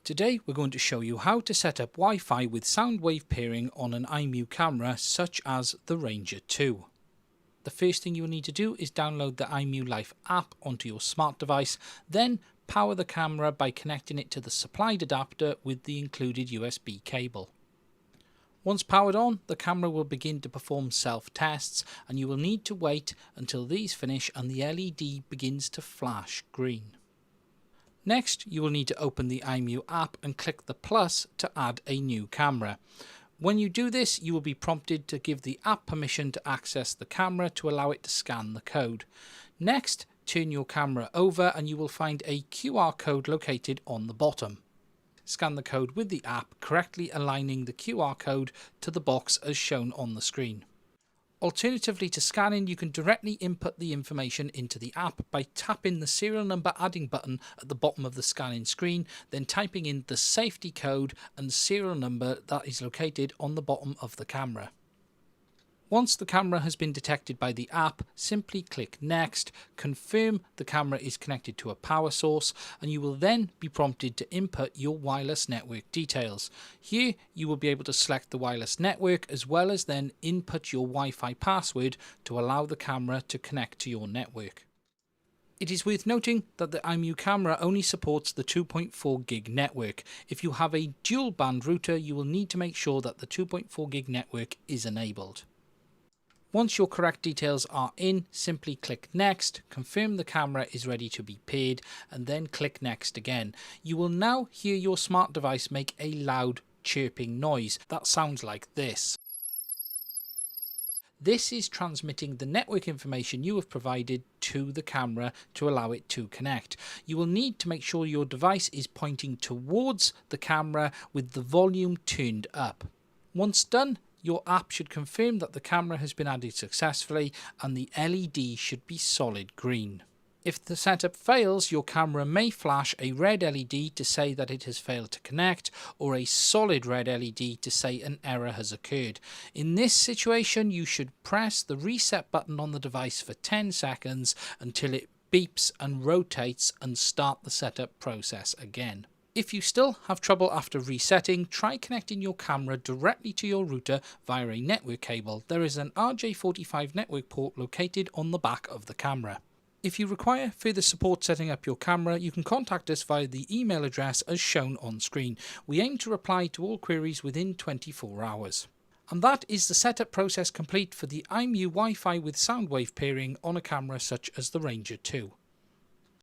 Today we're going to show you how to set up Wi-Fi with sound wave pairing on an Imou camera such as the Ranger 2. The first thing you'll need to do is download the Imou Life app onto your smart device, then power the camera by connecting it to the supplied adapter with the included USB cable. Once powered on, the camera will begin to perform self-tests and you will need to wait until these finish and the LED begins to flash green. Next, you will need to open the Imou app and click the plus to add a new camera. When you do this, you will be prompted to give the app permission to access the camera to allow it to scan the code. Next, turn your camera over and you will find a QR code located on the bottom. Scan the code with the app, correctly aligning the QR code to the box as shown on the screen. Alternatively to scanning, you can directly input the information into the app by tapping the serial number adding button at the bottom of the scanning screen, then typing in the safety code and serial number that is located on the bottom of the camera. Once the camera has been detected by the app, simply click Next, confirm the camera is connected to a power source, and you will then be prompted to input your wireless network details. Here you will be able to select the wireless network as well as then input your Wi-Fi password to allow the camera to connect to your network. It is worth noting that the Imou camera only supports the 2.4 gig network. If you have a dual band router, you will need to make sure that the 2.4 gig network is enabled. Once your correct details are in, simply click Next, confirm the camera is ready to be paired, and then click Next again. You will now hear your smart device make a loud chirping noise that sounds like this. This is transmitting the network information you have provided to the camera to allow it to connect. You will need to make sure your device is pointing towards the camera with the volume turned up. Once done, your app should confirm that the camera has been added successfully and the LED should be solid green. If the setup fails, your camera may flash a red LED to say that it has failed to connect, or a solid red LED to say an error has occurred. In this situation, you should press the reset button on the device for 10 seconds until it beeps and rotates and start the setup process again. If you still have trouble after resetting, try connecting your camera directly to your router via a network cable. There is an RJ45 network port located on the back of the camera. If you require further support setting up your camera, you can contact us via the email address as shown on screen. We aim to reply to all queries within 24 hours. And that is the setup process complete for the Imou Wi-Fi with sound wave pairing on a camera such as the Ranger 2.